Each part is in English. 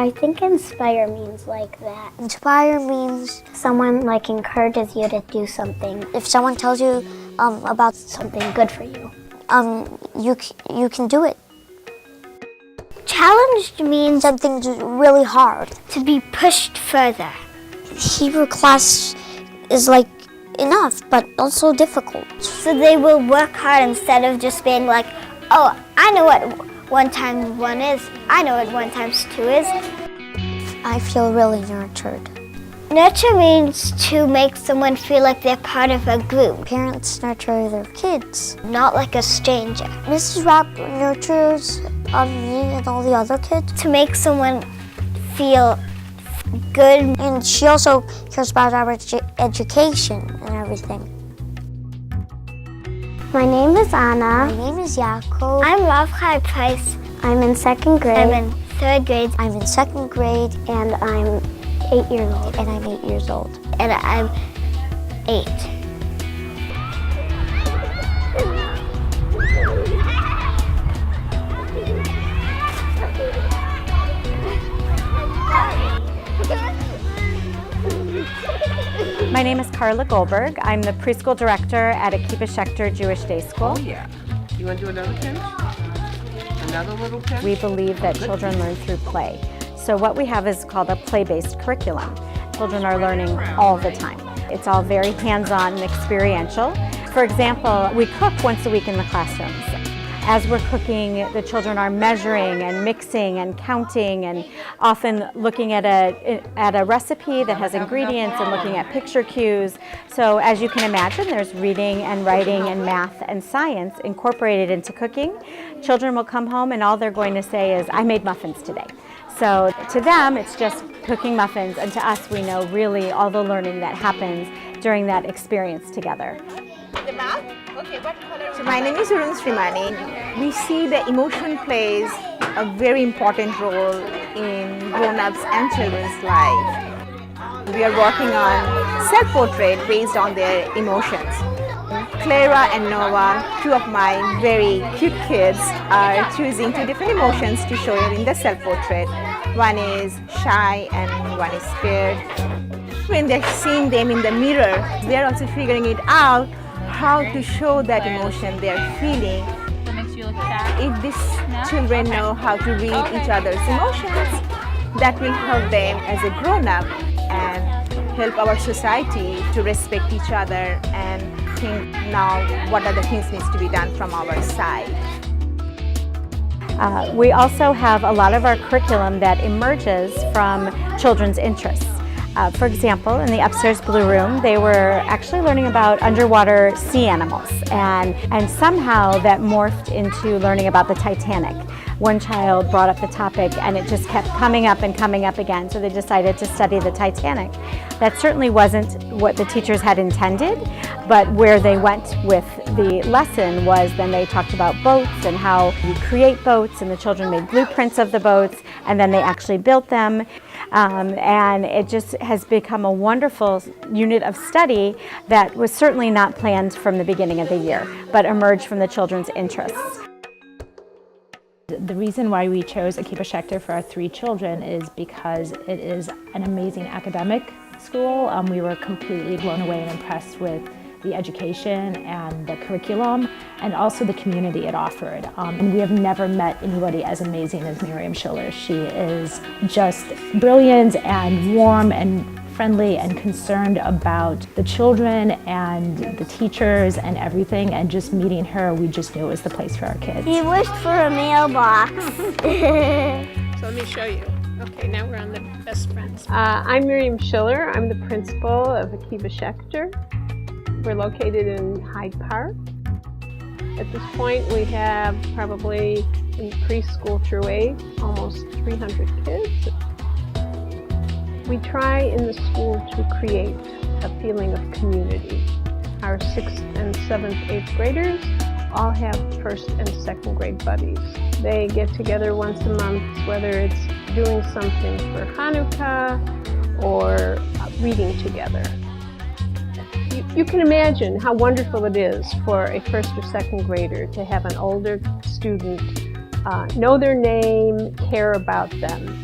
I think inspire means like that. Inspire means Someone like encourages you to do something. if someone tells you about Something good for you. you can do it. Challenged means Something really hard. to be pushed further. Hebrew class is like enough, but also difficult. So they will work hard instead of just being like, oh, I know what 1 times 1 is. I know what 1 times 2 is. I feel really nurtured. Nurture means to make someone feel like they're part of a group, Parents nurture their kids. not like a stranger. Mrs. Rapp nurtures me and all the other kids. To make someone feel good. And she also cares about our education and everything. My name is Anna. My name is Yaakov. I'm Ravchai Price. I'm in 2nd grade. I'm in 3rd grade, I'm in 2nd grade, and I'm 8 years old. and I'm 8 years old. And I'm 8. My name is Carla Goldberg. I'm the preschool director at Akiba Jewish Day School. Oh yeah. You want to do another pinch? Another little pinch? We believe that children learn through play. So what we have is called a play-based curriculum. Children are learning all the time. It's all very hands-on and experiential. For example, we cook once a week in the classrooms. As we're cooking, the children are measuring and mixing and counting and often looking at a recipe that has ingredients and looking at picture cues. So as you can imagine, there's reading and writing and math and science incorporated into cooking. Children will come home and all they're going to say is, I made muffins today. So to them, it's just cooking muffins, and to us, we know really all the learning that happens during that experience together. So my name is Urun Srimani. We see that emotion plays a very important role in grown-ups and children's life. We are working on self-portrait based on their emotions. Clara and Noah, 2 of my very cute kids, are choosing 2 different emotions to show it in the self-portrait. One is shy and one is scared. When they're seeing them in the mirror, they're also figuring it out how to show that emotion they're feeling. That makes you look sad? If these children know how to read each other's emotions, that will help them as a grown-up and help our society to respect each other and think now what other things needs to be done from our side. We also have a lot of our curriculum that emerges from children's interests. For example, in the upstairs blue room, they were actually learning about underwater sea animals, and somehow that morphed into learning about the Titanic. One child brought up the topic and it just kept coming up and coming up again, so they decided to study the Titanic. That certainly wasn't what the teachers had intended, but where they went with the lesson was then they talked about boats and how you create boats, and the children made blueprints of the boats and then they actually built them. And it just has become a wonderful unit of study that was certainly not planned from the beginning of the year, but emerged from the children's interests. The reason why we chose Akiba Schechter for our 3 children is because it is an amazing academic school. We were completely blown away and impressed with the education and the curriculum, and also the community it offered. And we have never met anybody as amazing as Miriam Schiller. She is just brilliant and warm and friendly and concerned about the children and the teachers and everything, and just meeting her, we just knew it was the place for our kids. He wished for a mailbox. So let me show you. Okay, now we're on the best friends. I'm Miriam Schiller. I'm the principal of Akiba Schechter. We're located in Hyde Park. At this point, we have probably in preschool through 8, almost 300 kids. We try in the school to create a feeling of community. Our 6th and 7th, 8th graders all have 1st and 2nd grade buddies. They get together once a month, whether it's doing something for Hanukkah or reading together. You can imagine how wonderful it is for a 1st or 2nd grader to have an older student know their name, care about them.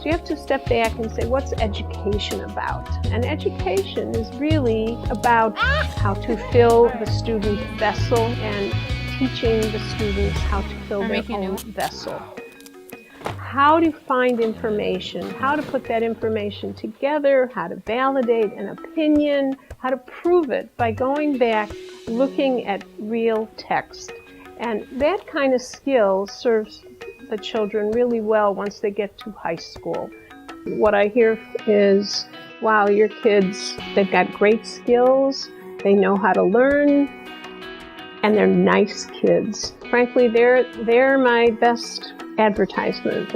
you have to step back and say, what's education about? And education is really about how to fill the student vessel and teaching the students how to fill their own vessel. How to find information, how to put that information together, how to validate an opinion, how to prove it by going back, looking at real text. And that kind of skill serves the children really well once they get to high school. What I hear is, wow, your kids, they've got great skills, they know how to learn, and they're nice kids. Frankly, they're my best advertisement,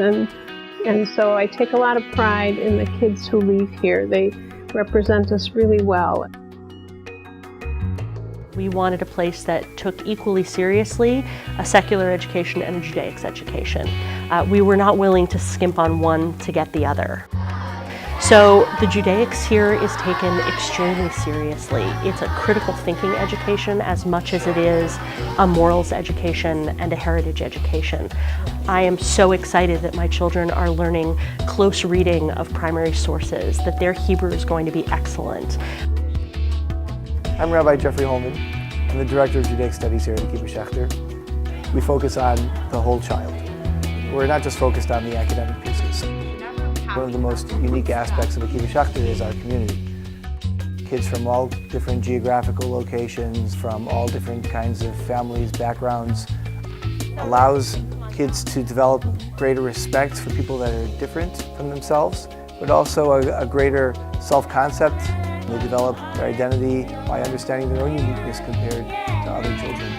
and so I take a lot of pride in the kids who leave here. They represent us really well. We wanted a place that took equally seriously a secular education and a Judaics education. We were not willing to skimp on one to get the other. So the Judaics here is taken extremely seriously. It's a critical thinking education as much as it is a morals education and a heritage education. I am so excited that my children are learning close reading of primary sources, that their Hebrew is going to be excellent. I'm Rabbi Jeffrey Holman. I'm the Director of Judaic Studies here at Akiba Schechter. We focus on the whole child. We're not just focused on the academic pieces. One of the most unique aspects of Akiba Schechter is our community. Kids from all different geographical locations, from all different kinds of families, backgrounds, allows kids to develop greater respect for people that are different from themselves, but also a greater self-concept. They develop their identity by understanding their own uniqueness compared to other children.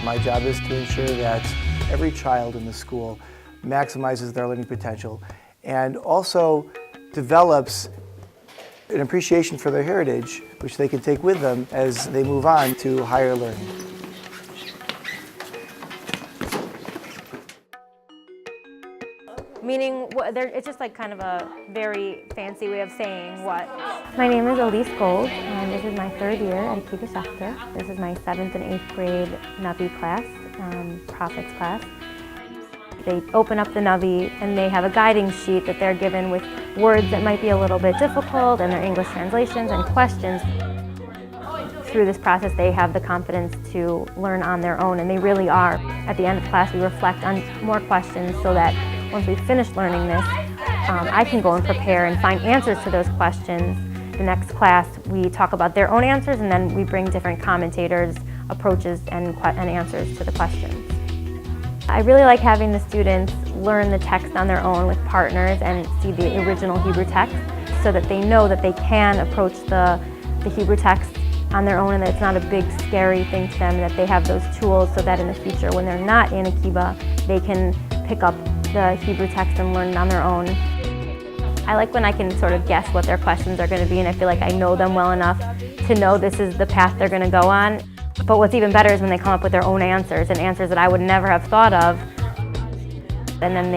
My job is to ensure that every child in the school maximizes their learning potential and also develops an appreciation for their heritage, which they can take with them as they move on to higher learning. Meaning, it's just like kind of a very fancy way of saying what. My name is Elise Gold, and this is my 3rd year at Akiba Schechter. This is my 7th and 8th grade Navi class, Prophets class. They open up the Navi and they have a guiding sheet that they're given with words that might be a little bit difficult and their English translations and questions. Through this process, they have the confidence to learn on their own, and they really are. At the end of class, we reflect on more questions so that once we finish learning this, I can go and prepare and find answers to those questions. The next class, we talk about their own answers, and then we bring different commentators' approaches and answers to the questions. I really like having the students learn the text on their own with partners and see the original Hebrew text so that they know that they can approach the Hebrew text on their own and that it's not a big scary thing to them, that they have those tools so that in the future when they're not in Akiba, they can pick up the Hebrew text and learn it on their own. I like when I can sort of guess what their questions are going to be, and I feel like I know them well enough to know this is the path they're going to go on. But what's even better is when they come up with their own answers, and answers that I would never have thought of. And then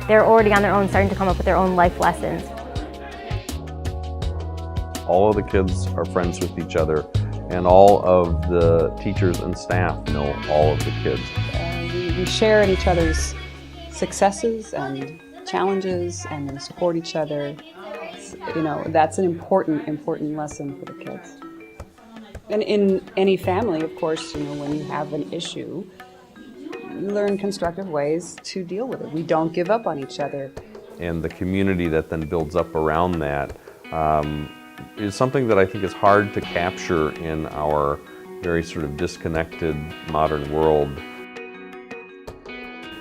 they're already on their own starting to come up with their own life lessons. All of the kids are friends with each other, and all of the teachers and staff know all of the kids. We share in each other's successes and challenges and support each other. You know, that's an important lesson for the kids. And in any family, of course, you know, when you have an issue, you learn constructive ways to deal with it. We don't give up on each other. And the community that then builds up around that is something that I think is hard to capture in our very sort of disconnected modern world.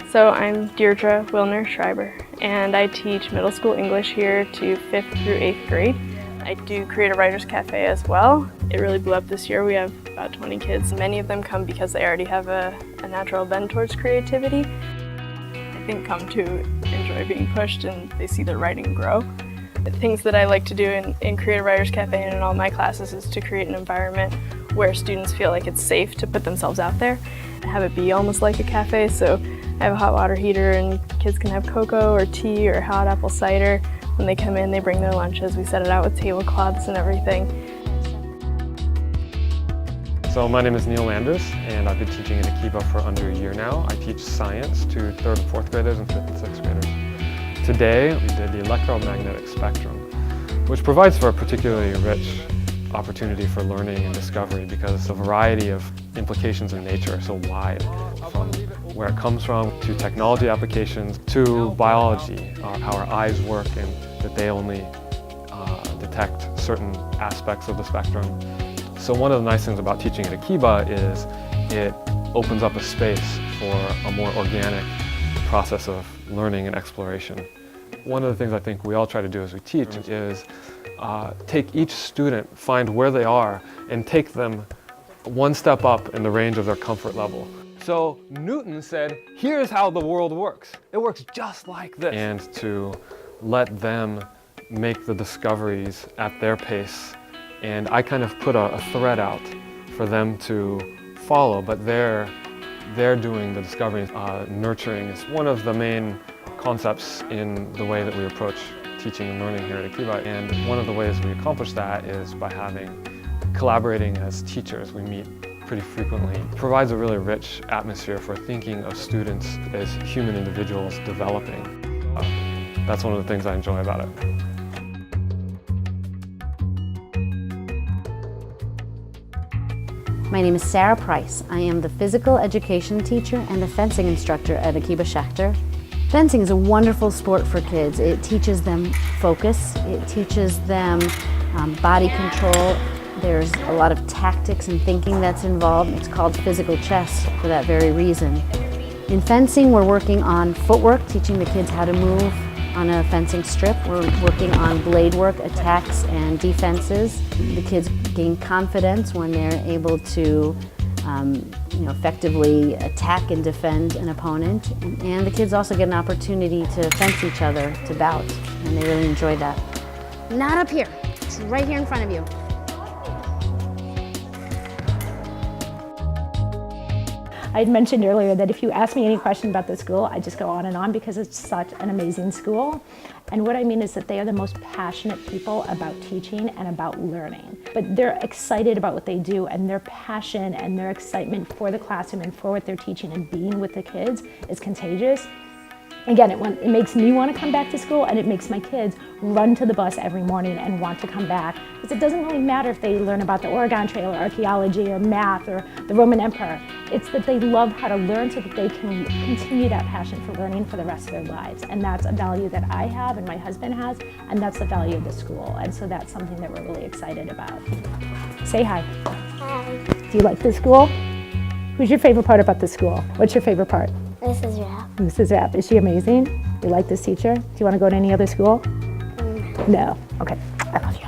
So I'm Deirdre Wilner Schreiber, and I teach middle school English here to 5th through 8th grade. I do create a writer's cafe as well. It really blew up this year. We have about 20 kids. Many of them come because they already have a natural bend towards creativity. I think come to enjoy being pushed and they see their writing grow. The things that I like to do in Create a Writer's Cafe and in all my classes is to create an environment where students feel like it's safe to put themselves out there and have it be almost like a cafe. So I have a hot water heater and kids can have cocoa or tea or hot apple cider. When they come in, they bring their lunches. We set it out with tablecloths and everything. So my name is Neil Landers, and I've been teaching in Akiba for under a year now. I teach science to 3rd and 4th graders and 5th and 6th graders. Today, we did the electromagnetic spectrum, which provides for a particularly rich opportunity for learning and discovery because the variety of implications in nature are so wide, from where it comes from to technology applications to biology, how our eyes work and that they only detect certain aspects of the spectrum. So one of the nice things about teaching at Akiba is it opens up a space for a more organic process of learning and exploration. One of the things I think we all try to do as we teach is take each student, find where they are, and take them one step up in the range of their comfort level. So Newton said, here's how the world works. It works just like this. And to let them make the discoveries at their pace. And I kind of put a thread out for them to follow, but they're doing the discovery. Nurturing is one of the main concepts in the way that we approach teaching and learning here at Akiba. And one of the ways we accomplish that is by collaborating as teachers. We meet pretty frequently. It provides a really rich atmosphere for thinking of students as human individuals developing. That's one of the things I enjoy about it. My name is Sarah Price. I am the physical education teacher and the fencing instructor at Akiba Schechter. Fencing is a wonderful sport for kids. It teaches them focus, it teaches them body control. There's a lot of tactics and thinking that's involved. It's called physical chess for that very reason. In fencing, we're working on footwork, teaching the kids how to move on a fencing strip. We're working on blade work, attacks, and defenses. The kids gain confidence when they're able to effectively attack and defend an opponent. And the kids also get an opportunity to fence each other, to bout, and they really enjoy that. Not up here, it's right here in front of you. I had mentioned earlier that if you ask me any question about the school, I just go on and on because it's such an amazing school. And what I mean is that they are the most passionate people about teaching and about learning. But they're excited about what they do, and their passion and their excitement for the classroom and for what they're teaching and being with the kids is contagious. Again, it makes me want to come back to school, and it makes my kids run to the bus every morning and want to come back. Because it doesn't really matter if they learn about the Oregon Trail or archaeology or math or the Roman Emperor. It's that they love how to learn so that they can continue that passion for learning for the rest of their lives. And that's a value that I have and my husband has, and that's the value of the school. And so that's something that we're really excited about. Say hi. Hi. Do you like the school? Who's your favorite part about the school? What's your favorite part? Mrs. Rapp. Mrs. Rapp. Is she amazing? You like this teacher? Do you want to go to any other school? No. Okay. I love you.